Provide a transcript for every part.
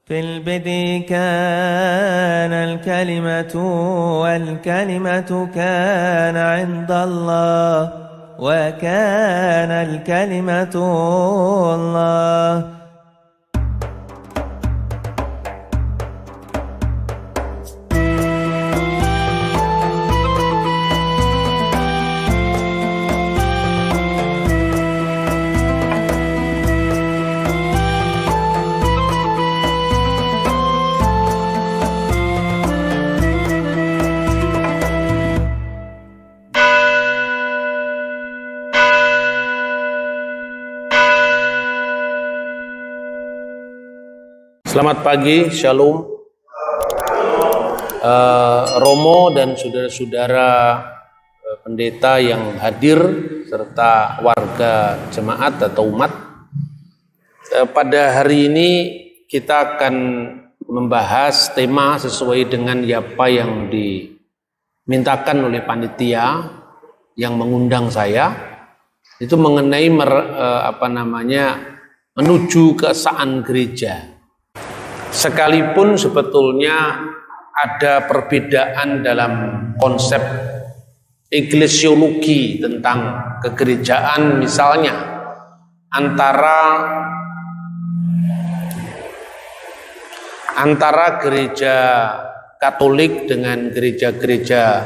في البدء كان الكلمة والكلمة كان عند الله وكان الكلمة الله. Selamat pagi, Shalom. Romo dan saudara-saudara pendeta yang hadir serta warga jemaat atau umat. Pada hari ini kita akan membahas tema sesuai dengan apa yang dimintakan oleh panitia yang mengundang saya. Itu mengenai menuju keesaan gereja. Sekalipun sebetulnya ada perbedaan dalam konsep eklesiologi tentang kegerejaan, misalnya antara gereja Katolik dengan gereja-gereja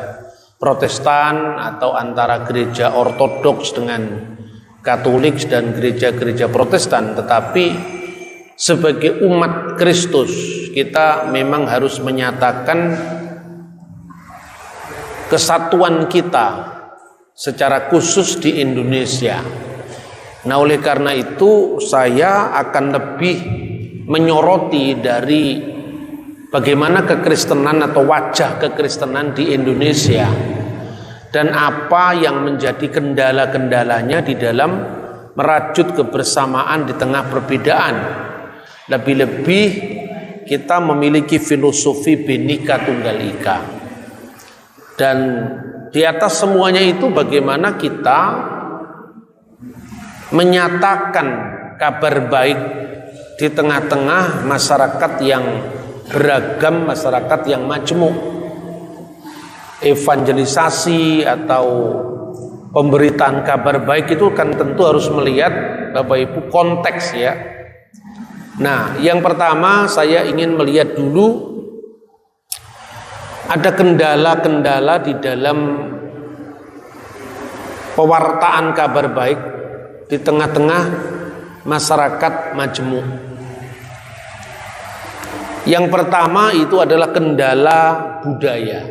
Protestan, atau antara gereja Ortodoks dengan Katolik dan gereja-gereja Protestan, tetapi sebagai umat Kristus kita memang harus menyatakan kesatuan kita secara khusus di Indonesia. Nah, oleh karena itu saya akan lebih menyoroti dari bagaimana kekristenan atau wajah kekristenan di Indonesia dan apa yang menjadi kendala-kendalanya di dalam merajut kebersamaan di tengah perbedaan. Lebih-lebih kita memiliki filosofi Bhinneka Tunggal Ika. Dan di atas semuanya itu bagaimana kita menyatakan kabar baik di tengah-tengah masyarakat yang beragam, masyarakat yang majemuk. Evangelisasi atau pemberitaan kabar baik itu kan tentu harus melihat Bapak Ibu konteks ya. Nah, yang pertama saya ingin melihat dulu ada kendala-kendala di dalam pewartaan kabar baik di tengah-tengah masyarakat majemuk. Yang pertama itu adalah kendala budaya.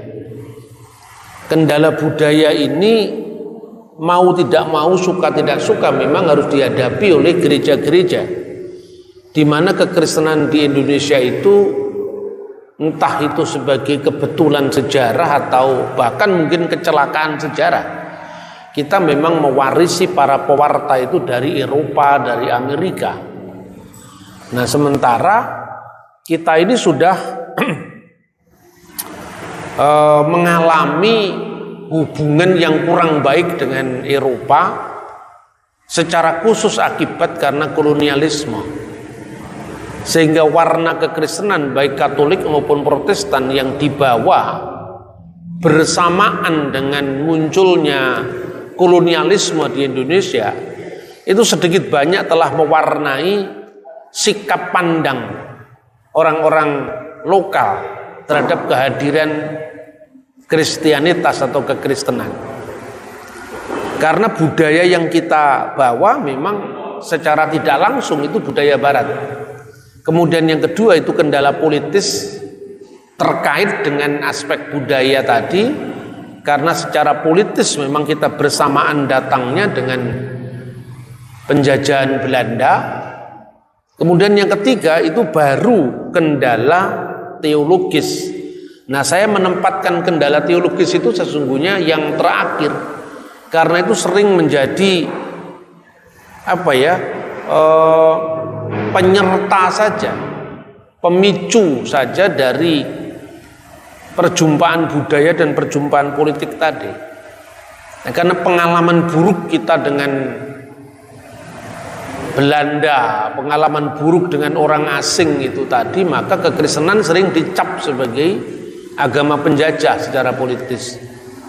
Kendala budaya ini mau tidak mau, suka tidak suka memang harus dihadapi oleh gereja-gereja. Di mana kekristenan di Indonesia itu entah itu sebagai kebetulan sejarah atau bahkan mungkin kecelakaan sejarah, kita memang mewarisi para pewarta itu dari Eropa, dari Amerika. Nah, sementara kita ini sudah mengalami hubungan yang kurang baik dengan Eropa secara khusus akibat karena kolonialisme. Sehingga warna kekristenan baik Katolik maupun Protestan yang dibawa bersamaan dengan munculnya kolonialisme di Indonesia itu sedikit banyak telah mewarnai sikap pandang orang-orang lokal terhadap kehadiran Kristianitas atau kekristenan. Karena budaya yang kita bawa memang secara tidak langsung itu budaya barat. Kemudian yang kedua itu kendala politis terkait dengan aspek budaya tadi, karena secara politis memang kita bersamaan datangnya dengan penjajahan Belanda. Kemudian yang ketiga itu baru kendala teologis. Nah, saya menempatkan kendala teologis itu sesungguhnya yang terakhir, karena itu sering menjadi penyerta saja, pemicu saja dari perjumpaan budaya dan perjumpaan politik tadi. Nah, karena pengalaman buruk kita dengan Belanda, pengalaman buruk dengan orang asing itu tadi, maka kekristenan sering dicap sebagai agama penjajah secara politis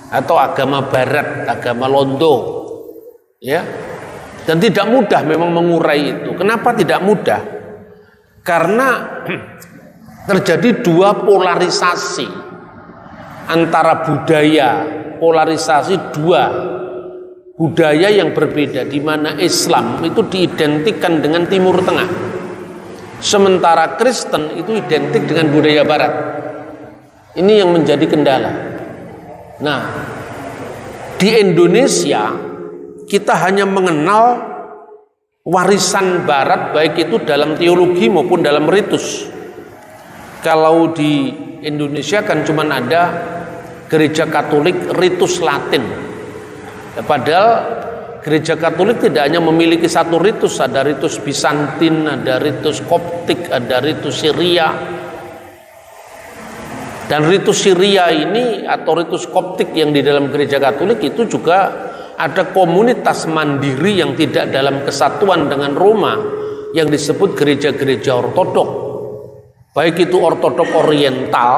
atau agama barat, agama Londo, ya. Dan tidak mudah memang mengurai itu. Kenapa tidak mudah? Karena terjadi dua polarisasi antara budaya, polarisasi dua budaya yang berbeda, di mana Islam itu diidentikan dengan Timur Tengah, sementara Kristen itu identik dengan budaya Barat. Ini yang menjadi kendala. Nah, di Indonesia kita hanya mengenal warisan Barat, baik itu dalam teologi maupun dalam ritus. Kalau di Indonesia kan cuma ada gereja Katolik ritus Latin. Padahal gereja Katolik tidak hanya memiliki satu ritus, ada ritus Bizantin, ada ritus Koptik, ada ritus Syria. Dan ritus Syria ini atau ritus Koptik yang di dalam gereja Katolik itu juga ada komunitas mandiri yang tidak dalam kesatuan dengan Roma yang disebut gereja-gereja ortodok. Baik itu ortodok oriental,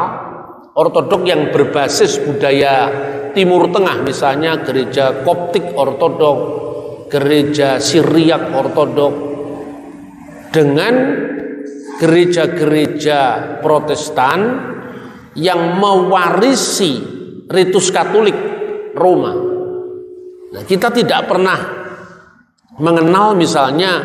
ortodok yang berbasis budaya Timur Tengah, misalnya gereja Koptik ortodok, gereja Syriak ortodok, dengan gereja-gereja Protestan yang mewarisi ritus Katolik Roma. Nah, kita tidak pernah mengenal misalnya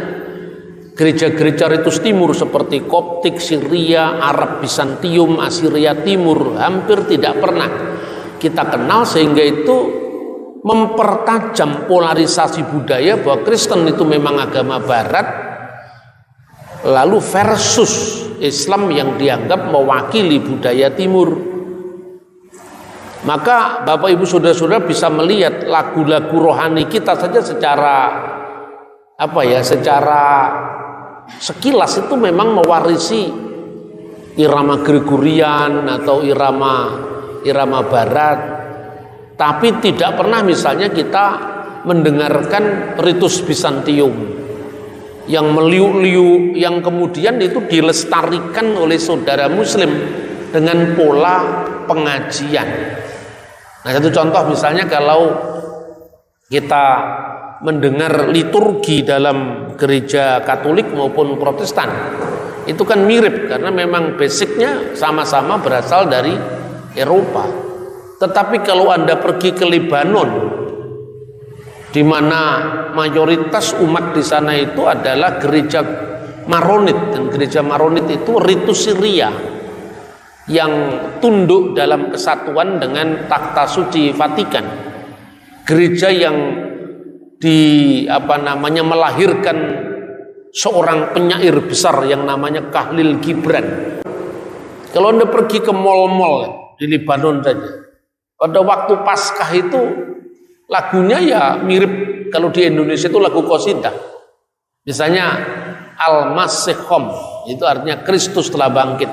gereja-gereja ritus timur seperti Koptik, Syria, Arab Bizantium, Assyria Timur, hampir tidak pernah kita kenal, sehingga itu mempertajam polarisasi budaya bahwa Kristen itu memang agama Barat, lalu versus Islam yang dianggap mewakili budaya Timur. Maka Bapak Ibu Saudara-saudara bisa melihat lagu-lagu rohani kita saja secara secara sekilas itu memang mewarisi irama Gregorian atau irama Barat, tapi tidak pernah misalnya kita mendengarkan ritus Bizantium yang meliuk-liuk, yang kemudian itu dilestarikan oleh saudara Muslim dengan pola pengajian. Nah, satu contoh misalnya kalau kita mendengar liturgi dalam gereja Katolik maupun Protestan, itu kan mirip karena memang basicnya sama-sama berasal dari Eropa. Tetapi kalau Anda pergi ke Lebanon, di mana mayoritas umat di sana itu adalah gereja Maronit, dan gereja Maronit itu ritus Syria yang tunduk dalam kesatuan dengan takhta suci Vatikan. Gereja yang melahirkan seorang penyair besar yang namanya Khalil Gibran. Kalau Anda pergi ke mal-mal di Lebanon saja, pada waktu Paskah itu lagunya ya mirip kalau di Indonesia itu lagu qasidah. Misalnya Al-Masih Khom, itu artinya Kristus telah bangkit.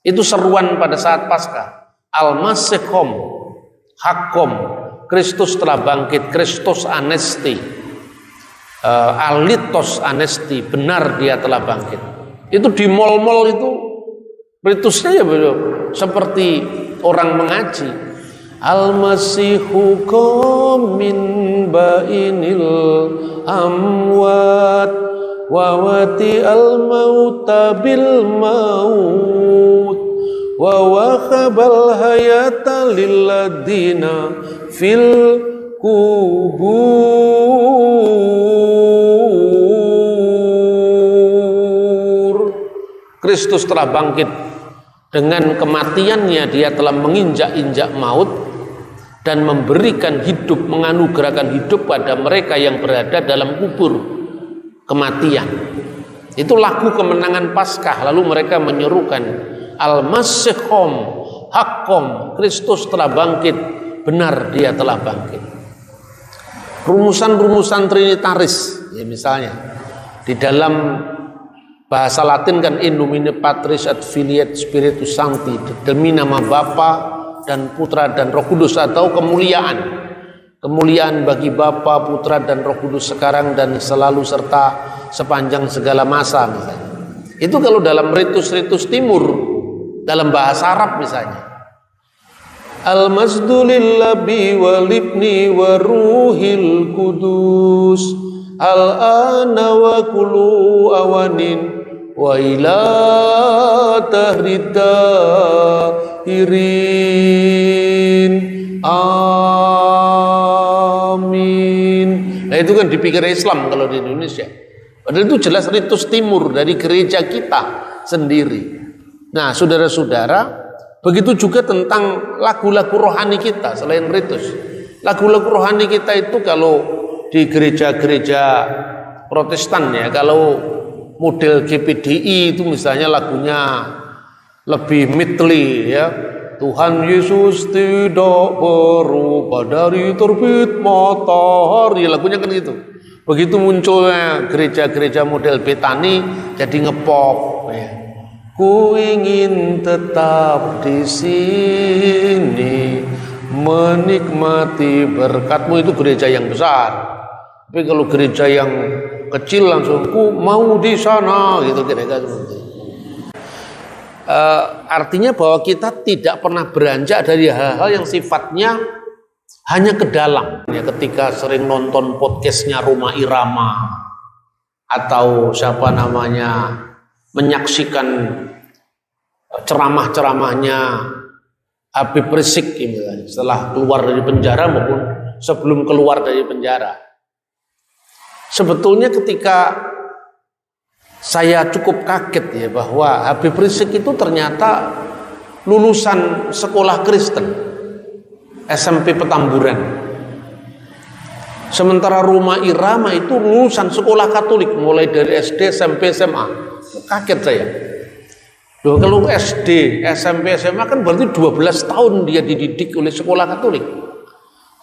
Itu seruan pada saat Paskah. Al-Masih Khom, Hakom, Kristus telah bangkit, Kristus anesti, Alitos anesti, benar dia telah bangkit. Itu di mal-mal itu ritusnya ya seperti orang mengaji. Al-Masihu qom min bainil amwat wa wati al-mauta bil maut wa wakhabal hayata lilladina fil kubur. Kristus telah bangkit. Dengan kematiannya dia telah menginjak-injak maut dan memberikan hidup, menganugerahkan hidup pada mereka yang berada dalam kubur kematian. Itu lagu kemenangan Paskah. Lalu mereka menyerukan Al-Masih Khom, Hakom, Kristus telah bangkit, benar dia telah bangkit. Rumusan-rumusan trinitaris, ya misalnya di dalam bahasa Latin kan In nomine Patris et Filii et Spiritus Sancti, demi nama Bapa dan Putra dan Roh Kudus, atau kemuliaan Kemuliaan bagi Bapa, Putra dan Roh Kudus sekarang dan selalu serta sepanjang segala masa misalnya. Itu kalau dalam ritus-ritus timur, dalam bahasa Arab misalnya. Al-masdu lillabi walibni wa ruhil kudus al-ana wa kulu awanin wa ila tahrida irin amin. Nah itu kan dipikir Islam kalau di Indonesia. Padahal itu jelas ritus timur dari gereja kita sendiri. Nah saudara-saudara, begitu juga tentang lagu-lagu rohani kita selain ritus. Lagu-lagu rohani kita itu kalau di gereja-gereja Protestan ya, kalau model GPDI itu misalnya lagunya lebih mitli ya. Tuhan Yesus tidak berubah dari terbit matahari, lagunya kan gitu. Begitu munculnya gereja-gereja model Betani jadi ngepop ya. Ku ingin tetap di sini menikmati berkat-Mu, itu gereja yang besar. Tapi kalau gereja yang kecil langsung ku mau di sana gitu kira-kira seperti itu. Artinya bahwa kita tidak pernah beranjak dari hal-hal yang sifatnya hanya ke dalam ya, ketika sering nonton podcastnya Roma Irama atau siapa namanya, menyaksikan ceramah-ceramahnya Habib Rizik gitu, setelah keluar dari penjara maupun sebelum keluar dari penjara. Sebetulnya ketika saya cukup kaget ya bahwa Habib Rizik itu ternyata lulusan sekolah Kristen SMP Petamburan. Sementara Roma Irama itu lulusan sekolah Katolik mulai dari SD, SMP, SMA. Kaget saya. Loh, kalau SD, SMP, SMA kan berarti 12 tahun dia dididik oleh sekolah Katolik.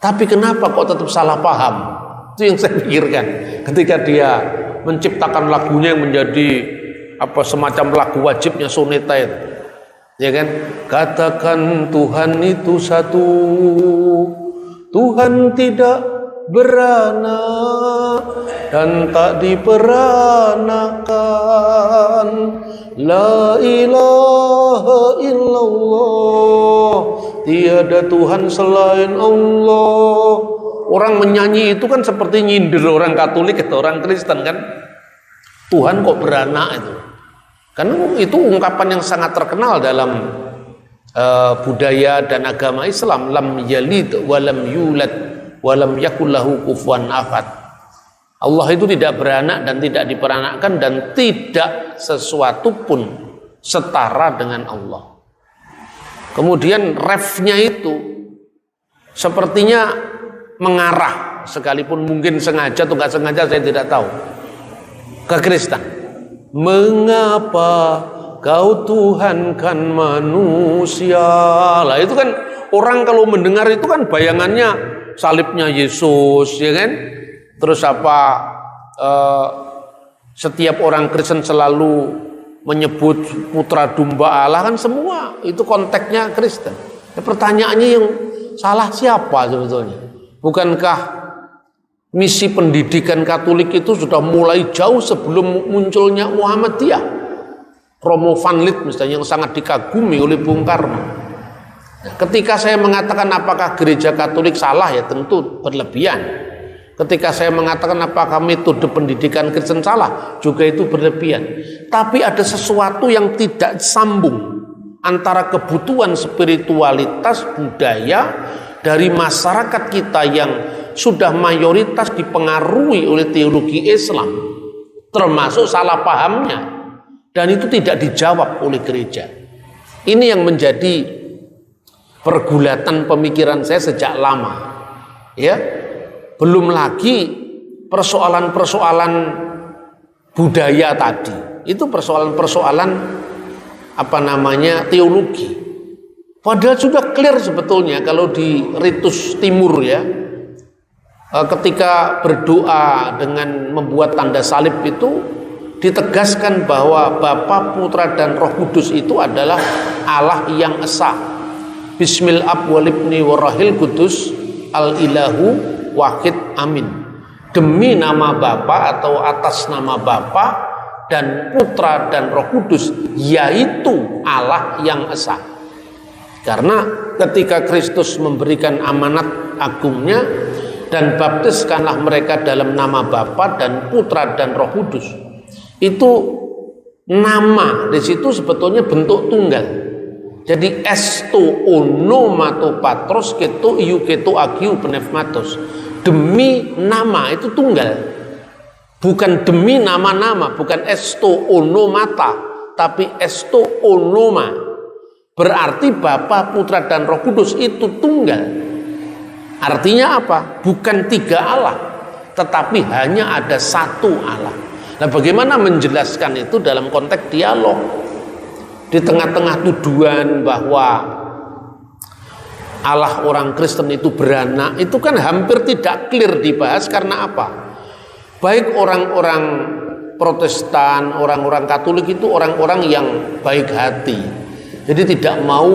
Tapi kenapa kok tetap salah paham? Itu yang saya pikirkan ketika dia menciptakan lagunya yang menjadi semacam lagu wajibnya soneta itu. Ya kan? Katakan Tuhan itu satu, Tuhan tidak beranak dan tak diperanakan. La ilaha illallah, tiada Tuhan selain Allah. Orang menyanyi itu kan seperti nyindir orang Katolik atau orang Kristen kan. Tuhan kok beranak itu. Kan itu ungkapan yang sangat terkenal dalam budaya dan agama Islam. Lam yalid walam yulad walam yakul lahu kufuwan ahad. Allah itu tidak beranak dan tidak diperanakkan dan tidak sesuatu pun setara dengan Allah. Kemudian refnya itu sepertinya mengarah, sekalipun mungkin sengaja atau nggak sengaja saya tidak tahu, ke Kristen. Mengapa kau tuhankan manusia? Lah itu kan orang kalau mendengar itu kan bayangannya salibnya Yesus, ya kan? Terus setiap orang Kristen selalu menyebut putra domba Allah, kan semua itu konteksnya Kristen. Pertanyaannya yang salah siapa sebetulnya? Bukankah misi pendidikan Katolik itu sudah mulai jauh sebelum munculnya Muhammadiyah? Romo van Lith misalnya yang sangat dikagumi oleh Bung Karno. Ketika saya mengatakan apakah gereja Katolik salah, ya tentu berlebihan. Ketika saya mengatakan apakah metode pendidikan Kristen salah, juga itu berlebihan. Tapi ada sesuatu yang tidak sambung antara kebutuhan spiritualitas budaya dari masyarakat kita yang sudah mayoritas dipengaruhi oleh teologi Islam, termasuk salah pahamnya, dan itu tidak dijawab oleh gereja. Ini yang menjadi pergulatan pemikiran saya sejak lama, ya. Belum lagi persoalan-persoalan budaya tadi, itu persoalan-persoalan teologi. Padahal sudah clear sebetulnya kalau di ritus timur ya, ketika berdoa dengan membuat tanda salib itu ditegaskan bahwa Bapa, Putra dan Roh Kudus itu adalah Allah yang esa. Bismil ab wal ibni wa rahil kudus al ilahu wahid, amin. Demi nama Bapa atau atas nama Bapa dan Putra dan Roh Kudus, yaitu Allah yang esa. Karena ketika Kristus memberikan amanat agungnya, dan baptiskanlah mereka dalam nama Bapa dan Putra dan Roh Kudus, itu nama di situ sebetulnya bentuk tunggal. Jadi esto onomato patros keto iu keto agiu pneumatos. Demi nama itu tunggal. Bukan demi nama-nama, bukan esto onomata, tapi esto onoma. Berarti Bapa, Putra dan Roh Kudus itu tunggal. Artinya apa? Bukan tiga Allah, tetapi hanya ada satu Allah. Nah, bagaimana menjelaskan itu dalam konteks dialog? Di tengah-tengah tuduhan bahwa Allah orang Kristen itu beranak, itu kan hampir tidak clear dibahas. Karena apa? Baik orang-orang Protestan, orang-orang Katolik itu orang-orang yang baik hati. Jadi tidak mau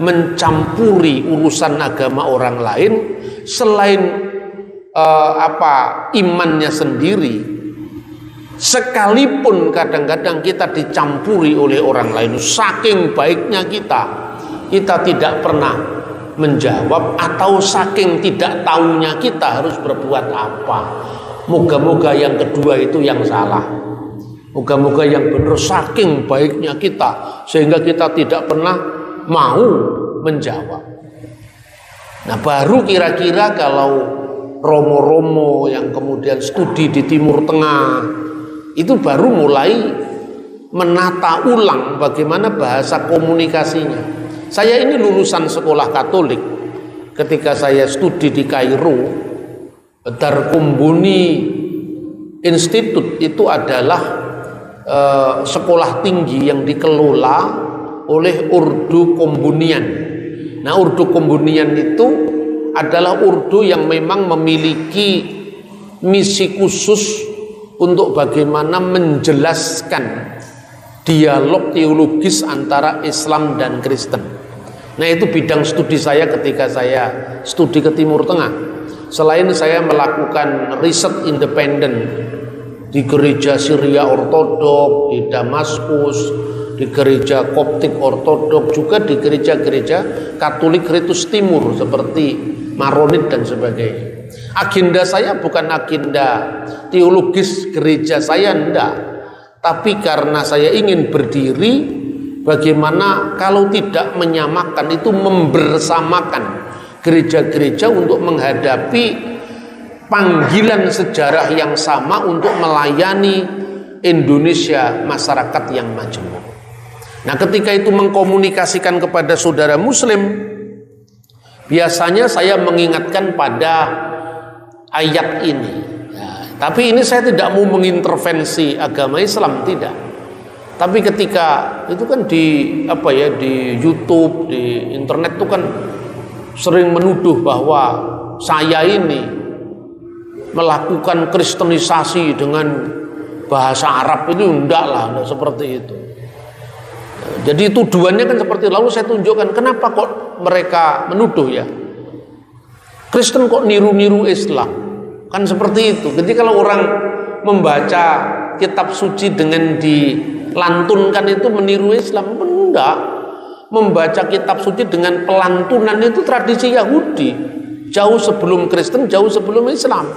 mencampuri urusan agama orang lain selain imannya sendiri. Sekalipun kadang-kadang kita dicampuri oleh orang lain, saking baiknya kita tidak pernah menjawab, atau saking tidak tahunya kita harus berbuat apa. Moga-moga yang kedua itu yang salah. Moga-moga yang benar, saking baiknya kita sehingga kita tidak pernah mau menjawab. Nah, baru kira-kira kalau romo-romo yang kemudian studi di Timur Tengah itu baru mulai menata ulang bagaimana bahasa komunikasinya. Saya ini lulusan sekolah Katolik. Ketika saya studi di Kairo, Darkumbuni Institute itu adalah sekolah tinggi yang dikelola oleh Urdu Kombunian. Nah, Urdu Kombunian itu adalah Urdu yang memang memiliki misi khusus untuk bagaimana menjelaskan dialog teologis antara Islam dan Kristen. Nah, itu bidang studi saya ketika saya studi ke Timur Tengah. Selain saya melakukan riset independen di gereja Syria Ortodok, di Damaskus, di gereja Koptik Ortodok, juga di gereja-gereja Katolik Ritus Timur seperti Maronit dan sebagainya. Agenda saya bukan agenda teologis gereja saya, enggak. Tapi karena saya ingin berdiri, bagaimana kalau tidak menyamakan, itu membersamakan gereja-gereja untuk menghadapi panggilan sejarah yang sama untuk melayani Indonesia, masyarakat yang majemuk. Nah, ketika itu mengkomunikasikan kepada saudara Muslim, biasanya saya mengingatkan pada ayat ini. Nah, tapi ini saya tidak mau mengintervensi agama Islam, tidak. Tapi ketika itu kan di YouTube, di internet itu kan sering menuduh bahwa saya ini melakukan kristenisasi dengan bahasa Arab, itu enggak seperti itu. Jadi tuduhannya kan seperti itu. Lalu saya tunjukkan kenapa kok mereka menuduh ya, Kristen kok niru-niru Islam, kan seperti itu. Jadi kalau orang membaca kitab suci dengan dilantunkan itu meniru Islam, enggak. Membaca kitab suci dengan pelantunan itu tradisi Yahudi, jauh sebelum Kristen, jauh sebelum Islam.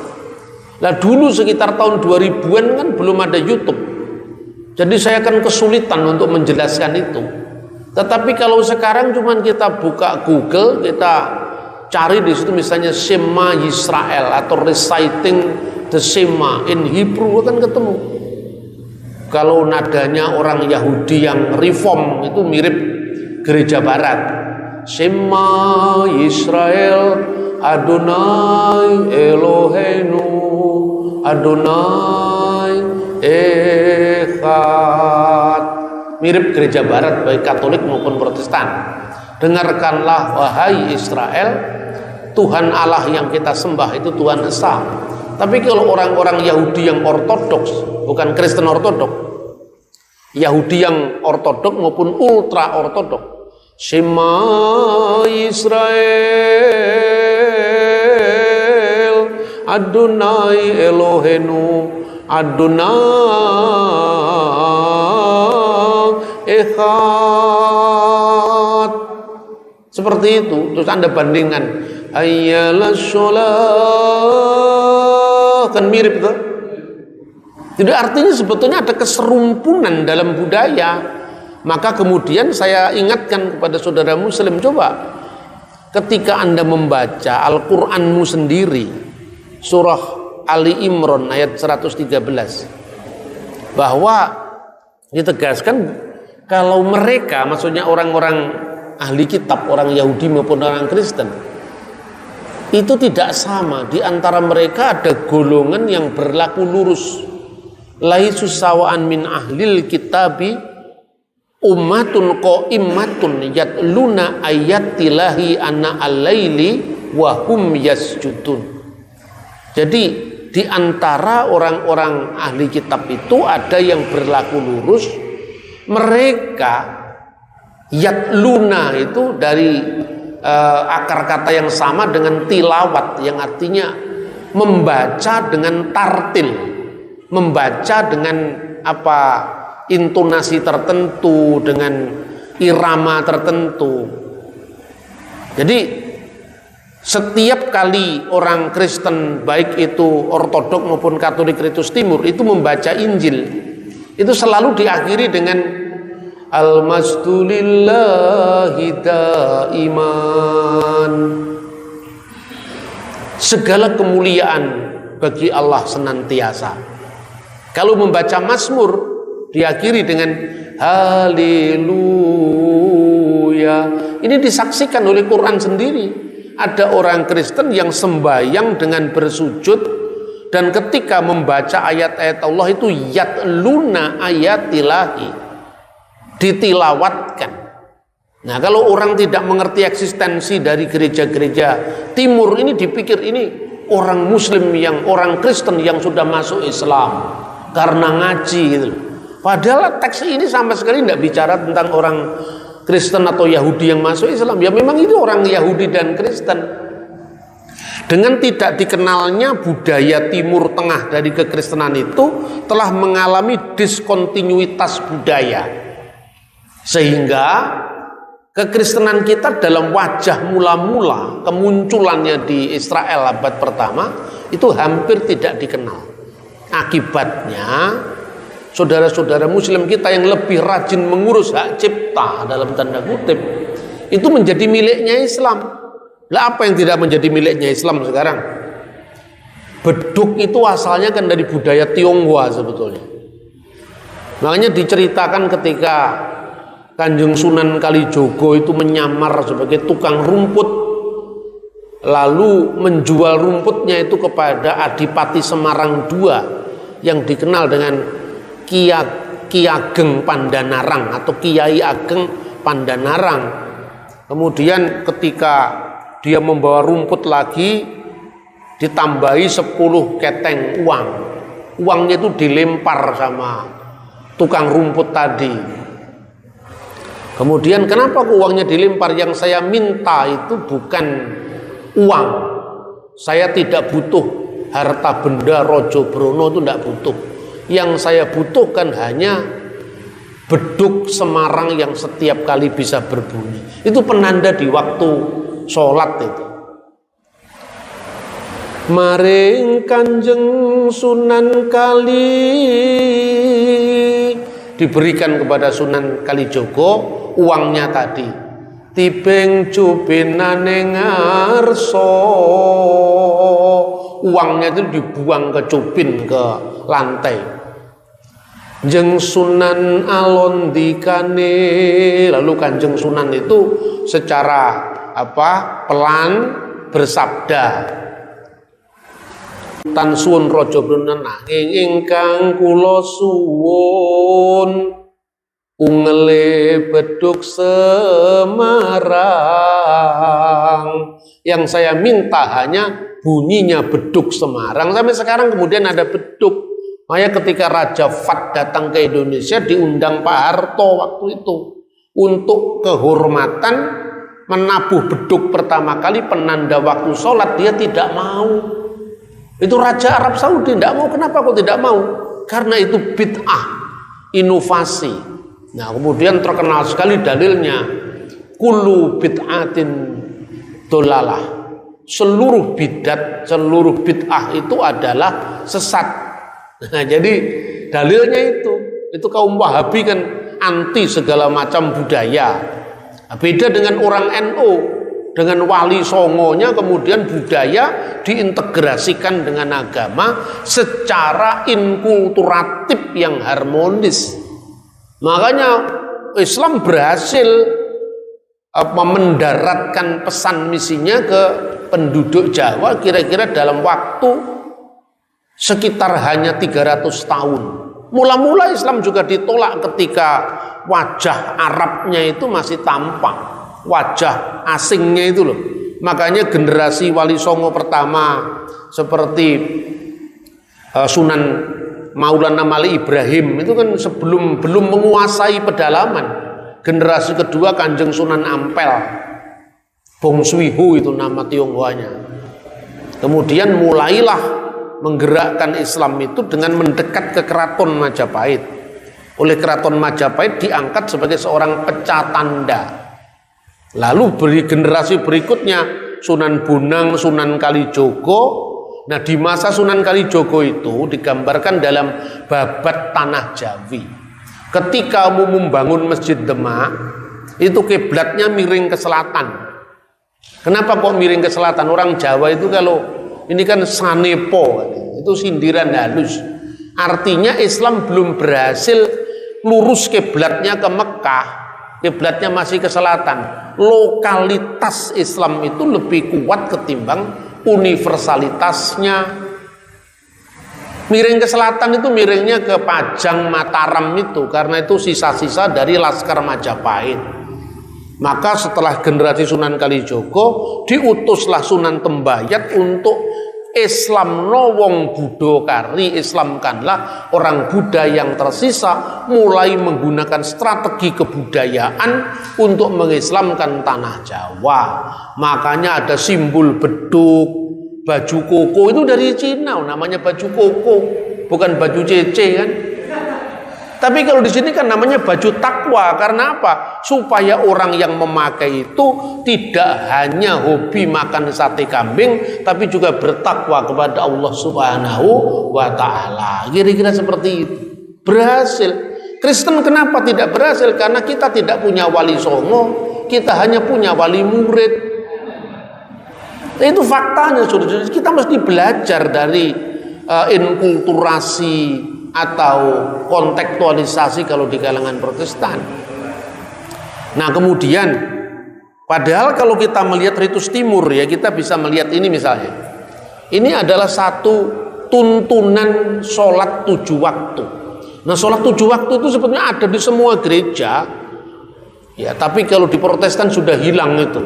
Nah, dulu sekitar tahun 2000-an kan belum ada YouTube. Jadi saya akan kesulitan untuk menjelaskan itu. Tetapi kalau sekarang cuman kita buka Google, kita cari di situ misalnya Shema Yisrael atau reciting the Shema in Hebrew, akan ketemu. Kalau nadanya orang Yahudi yang reform itu mirip gereja barat. Shema Yisrael Adonai Eloheinu Adonai Echad. Mirip gereja barat baik Katolik maupun Protestan. Dengarkanlah wahai Israel, Tuhan Allah yang kita sembah itu Tuhan Esa. Tapi kalau orang-orang Yahudi yang ortodoks, bukan Kristen ortodoks, Yahudi yang ortodok maupun ultra ortodok, Shema Israel Adonai Elohenu Adonai Echad. Seperti itu. Terus Anda bandingkan ayyalas sholah, kan mirip tuh. Jadi artinya sebetulnya ada keserumpunan dalam budaya. Maka kemudian saya ingatkan kepada saudara muslim, coba ketika Anda membaca Al-Qur'anmu sendiri, surah Ali Imran ayat 113, bahwa ditegaskan kalau mereka, maksudnya orang-orang ahli kitab, orang Yahudi maupun orang Kristen, itu tidak sama. Di antara mereka ada golongan yang berlaku lurus. Laisu sawa'an min ahlil kitabi ummatun qaimatun yatluna ayatillahi ana al-laili wa hum yasjudun. Jadi di antara orang-orang ahli kitab itu ada yang berlaku lurus. Mereka yatluna itu dari akar kata yang sama dengan tilawat, yang artinya membaca dengan tartil, membaca dengan intonasi tertentu, dengan irama tertentu. Jadi setiap kali orang Kristen, baik itu Ortodok maupun Katolik Ritus Timur, itu membaca Injil, itu selalu diakhiri dengan Al-Masdulillahi daiman. Segala kemuliaan bagi Allah senantiasa. Kalau membaca Mazmur diakhiri dengan haleluya. Ini disaksikan oleh Quran sendiri. Ada orang Kristen yang sembahyang dengan bersujud, dan ketika membaca ayat-ayat Allah itu yatluna ayatillahi, ditilawatkan. Nah, kalau orang tidak mengerti eksistensi dari gereja-gereja timur ini, dipikir ini orang muslim, yang orang Kristen yang sudah masuk Islam karena ngaji gitu. Padahal teks ini sama sekali tidak bicara tentang orang Kristen atau Yahudi yang masuk Islam. Ya memang itu orang Yahudi dan Kristen. Dengan tidak dikenalnya budaya Timur Tengah dari kekristenan itu telah mengalami diskontinuitas budaya, sehingga kekristenan kita dalam wajah mula-mula kemunculannya di Israel abad pertama itu hampir tidak dikenal. Akibatnya saudara-saudara muslim kita yang lebih rajin mengurus hak cipta dalam tanda kutip itu menjadi miliknya Islam. Lah apa yang tidak menjadi miliknya Islam sekarang? Beduk itu asalnya kan dari budaya Tionghoa sebetulnya. Makanya diceritakan ketika Kanjeng Sunan Kalijogo itu menyamar sebagai tukang rumput, lalu menjual rumputnya itu kepada Adipati Semarang II yang dikenal dengan Ki Ageng Pandanarang atau Kiai Ageng Pandanarang. Kemudian ketika dia membawa rumput lagi, ditambahi 10 keteng uang. Uangnya itu dilempar sama tukang rumput tadi. Kemudian kenapa uangnya dilempar? Yang saya minta itu bukan uang. Saya tidak butuh harta benda Rojo Brono, itu tidak butuh. Yang saya butuhkan hanya beduk Semarang yang setiap kali bisa berbunyi. Itu penanda di waktu sholat itu. Maring Kanjeng Sunan Kali, diberikan kepada Sunan Kalijogo uangnya tadi. Tibeng cupinane ngarso, uangnya itu dibuang ke cupin, ke lantai. Jeng Sunan alondikane, lalu Kanjeng Sunan itu secara pelan bersabda, tan suwun Raja Brana nanging ingkang kula suwun ungele beduk Semarang. Yang saya minta hanya bunyinya beduk Semarang. Sampai sekarang kemudian ada beduk. Makanya ketika Raja Fat datang ke Indonesia, diundang Pak Harto waktu itu untuk kehormatan menabuh beduk pertama kali, penanda waktu sholat. Dia tidak mau. Itu Raja Arab Saudi tidak mau. Kenapa kok tidak mau? Karena itu bid'ah, inovasi. Nah, kemudian terkenal sekali dalilnya, kullu bid'atin dolalah. Seluruh bidat, seluruh bid'ah itu adalah sesat. Nah, jadi dalilnya itu kaum Wahabi kan anti segala macam budaya. Nah, beda dengan orang NU, dengan Wali Songonya kemudian budaya diintegrasikan dengan agama secara inkulturatif yang harmonis. Makanya Islam berhasil mendaratkan pesan misinya ke penduduk Jawa kira-kira dalam waktu sekitar hanya 300 tahun. Mula-mula Islam juga ditolak ketika wajah Arabnya itu masih tampak, wajah asingnya itu loh. Makanya generasi Wali Songo pertama seperti Sunan Maulana Mali Ibrahim itu kan belum menguasai pedalaman. Generasi kedua Kanjeng Sunan Ampel, Bong Swihu itu nama Tionghoanya. Kemudian mulailah menggerakkan Islam itu dengan mendekat ke Keraton Majapahit. Oleh Keraton Majapahit diangkat sebagai seorang pecatanda. Lalu generasi berikutnya Sunan Bonang, Sunan Kalijogo. Nah, di masa Sunan Kalijogo itu digambarkan dalam Babat Tanah Jawi. Ketika mau membangun Masjid Demak, itu kiblatnya miring ke selatan. Kenapa kok miring ke selatan? Orang Jawa itu kalau ini kan sanepo, itu sindiran halus. Artinya Islam belum berhasil lurus kiblatnya ke Mekah, kiblatnya masih ke selatan. Lokalitas Islam itu lebih kuat ketimbang universalitasnya. Miring ke selatan itu miringnya ke Pajang Mataram itu, karena itu sisa-sisa dari Laskar Majapahit. Maka setelah generasi Sunan Kalijogo diutuslah Sunan Tembayat untuk Islam Wong Buddha Kari, Islamkanlah orang Buddha yang tersisa, mulai menggunakan strategi kebudayaan untuk mengislamkan tanah Jawa. Makanya ada simbol beduk, baju koko itu dari Cina, namanya baju koko, bukan baju cece kan. Tapi kalau di sini kan namanya baju takwa. Karena apa? Supaya orang yang memakai itu tidak hanya hobi makan sate kambing, tapi juga bertakwa kepada Allah Subhanahu wa Ta'ala. Kira-kira seperti itu. Berhasil. Kristen kenapa tidak berhasil? Karena kita tidak punya wali songo, kita hanya punya wali murid. Itu faktanya, saudara. Kita mesti belajar dari inkulturasi atau kontekstualisasi kalau di kalangan Protestan. Nah, kemudian padahal kalau kita melihat ritus timur ya, kita bisa melihat ini misalnya. Ini adalah satu tuntunan sholat 7 waktu. Nah, sholat 7 waktu itu sebetulnya ada di semua gereja. Ya, tapi kalau di Protestan sudah hilang itu.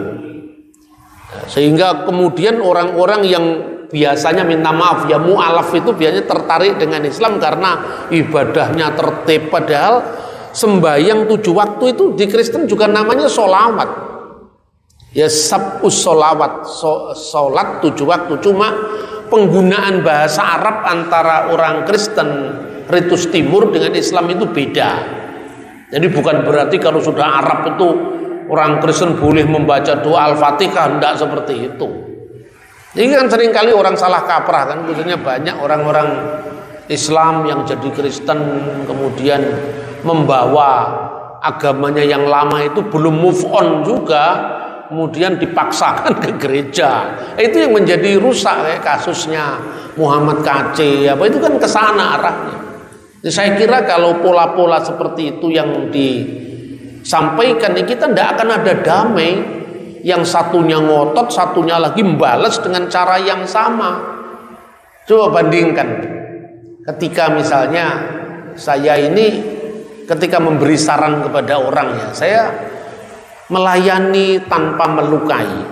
Sehingga kemudian orang-orang yang biasanya minta maaf ya mu'alaf itu biasanya tertarik dengan Islam karena ibadahnya tertib. Padahal sembahyang 7 waktu itu di Kristen juga namanya sholawat ya, sab'us sholawat, sholat 7 waktu. Cuma penggunaan bahasa Arab antara orang Kristen ritus timur dengan Islam itu beda. Jadi bukan berarti kalau sudah Arab itu orang Kristen boleh membaca doa Al-Fatihah, tidak seperti itu. Ini kan seringkali orang salah kaprah kan, khususnya banyak orang-orang Islam yang jadi Kristen kemudian membawa agamanya yang lama itu belum move on juga, kemudian dipaksakan ke gereja. Itu yang menjadi rusak kayak kasusnya Muhammad KC apa itu kan kesana arahnya. Jadi saya kira kalau pola-pola seperti itu yang disampaikan, kita tidak akan ada damai. Yang satunya ngotot, satunya lagi membalas dengan cara yang sama. Coba bandingkan. Ketika misalnya saya ini ketika memberi saran kepada orang ya, saya melayani tanpa melukai.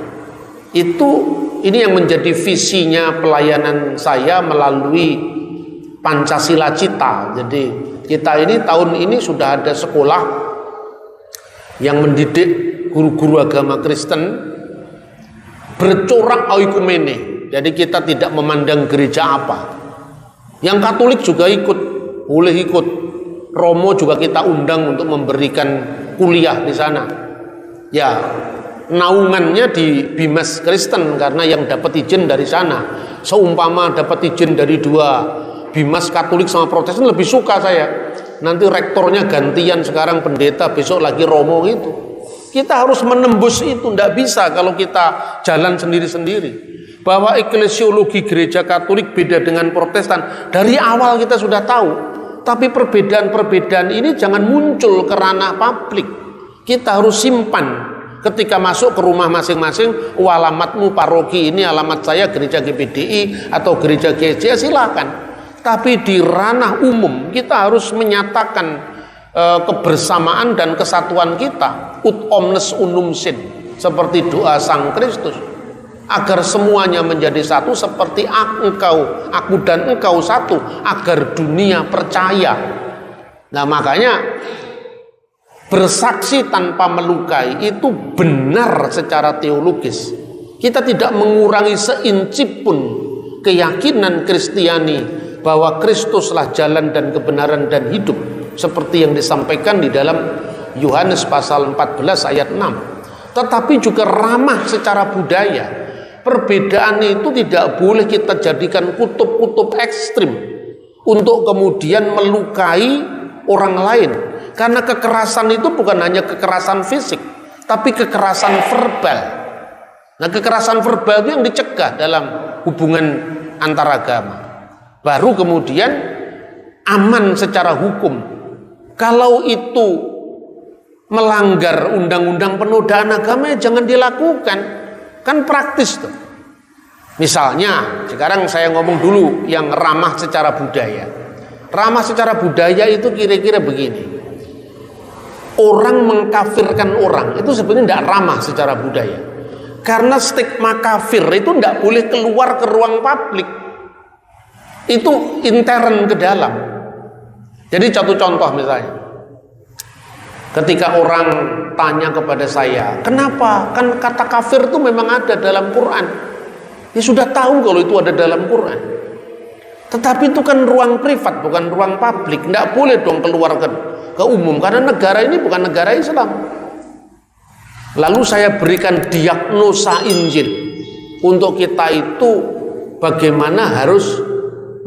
Ini yang menjadi visinya pelayanan saya melalui Pancasila Cita. Jadi kita ini tahun ini sudah ada sekolah yang mendidik guru-guru agama Kristen bercorak oikumene. Jadi kita tidak memandang gereja apa. Yang Katolik juga ikut, boleh ikut. Romo juga kita undang untuk memberikan kuliah di sana. Ya, naungannya di Bimas Kristen karena yang dapat izin dari sana. Seumpama dapat izin dari dua Bimas Katolik sama Protestan, lebih suka saya. Nanti rektornya gantian, sekarang pendeta, besok lagi Romo itu. Kita harus menembus itu, tidak bisa kalau kita jalan sendiri-sendiri. Bahwa eklesiologi gereja Katolik beda dengan Protestan dari awal kita sudah tahu. Tapi perbedaan-perbedaan ini jangan muncul ke ranah publik. Kita harus simpan ketika masuk ke rumah masing-masing. Alamatmu paroki ini, alamat saya gereja GPDI atau gereja GC, silakan. Tapi di ranah umum kita harus menyatakan kebersamaan dan kesatuan kita. Ut omnes unum sin, seperti doa Sang Kristus, agar semuanya menjadi satu seperti aku dan engkau satu, agar dunia percaya. Nah, makanya bersaksi tanpa melukai itu benar secara teologis. Kita tidak mengurangi seinci pun keyakinan Kristiani bahwa Kristuslah jalan dan kebenaran dan hidup, seperti yang disampaikan di dalam Yohanes pasal 14 ayat 6. Tetapi juga ramah secara budaya. Perbedaan itu tidak boleh kita jadikan kutub-kutub ekstrim untuk kemudian melukai orang lain. Karena kekerasan itu bukan hanya kekerasan fisik, tapi kekerasan verbal. Nah, kekerasan verbal itu yang dicegah dalam hubungan antaragama. Baru kemudian aman secara hukum. Kalau itu melanggar undang-undang penodaan agama, ya jangan dilakukan. Kan praktis tuh. Misalnya, sekarang saya ngomong dulu yang ramah secara budaya. Ramah secara budaya itu kira-kira begini. Orang mengkafirkan orang itu sebenarnya tidak ramah secara budaya. Karena stigma kafir itu tidak boleh keluar ke ruang publik. Itu intern ke dalam. Jadi satu contoh misalnya. Ketika orang tanya kepada saya, kenapa? Kan kata kafir itu memang ada dalam Quran. Ya sudah tahu kalau itu ada dalam Quran. Tetapi itu kan ruang privat, bukan ruang publik. Tidak boleh dong keluar ke umum, karena negara ini bukan negara Islam. Lalu saya berikan diagnosa Injil untuk kita itu bagaimana harus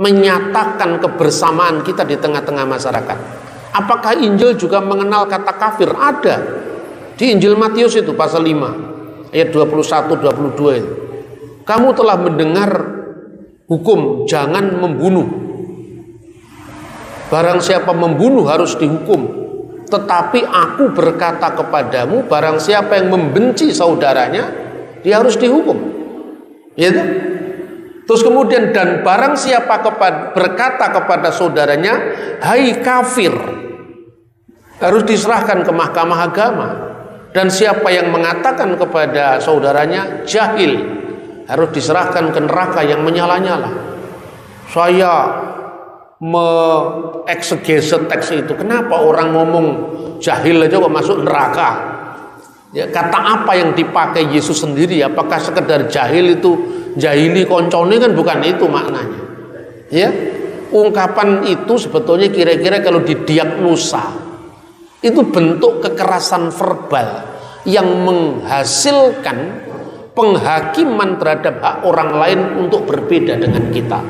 menyatakan kebersamaan kita di tengah-tengah masyarakat. Apakah Injil juga mengenal kata kafir? Ada. Di Injil Matius itu pasal 5 ayat 21-22 itu. Kamu telah mendengar hukum jangan membunuh. Barang siapa membunuh harus dihukum. Tetapi aku berkata kepadamu, barang siapa yang membenci saudaranya, dia harus dihukum. Ya. Terus kemudian, dan barang siapa berkata kepada saudaranya, hai kafir, harus diserahkan ke mahkamah agama. Dan siapa yang mengatakan kepada saudaranya jahil, harus diserahkan ke neraka yang menyala-nyala. Saya mengeksegese teks itu. Kenapa orang ngomong jahil aja kok masuk neraka? Ya, kata apa yang dipakai Yesus sendiri? Apakah sekedar jahil itu jahili koncone? Kan bukan itu maknanya. Ya, ungkapan itu sebetulnya kira-kira kalau didiagnosa itu bentuk kekerasan verbal yang menghasilkan penghakiman terhadap hak orang lain untuk berbeda dengan kita.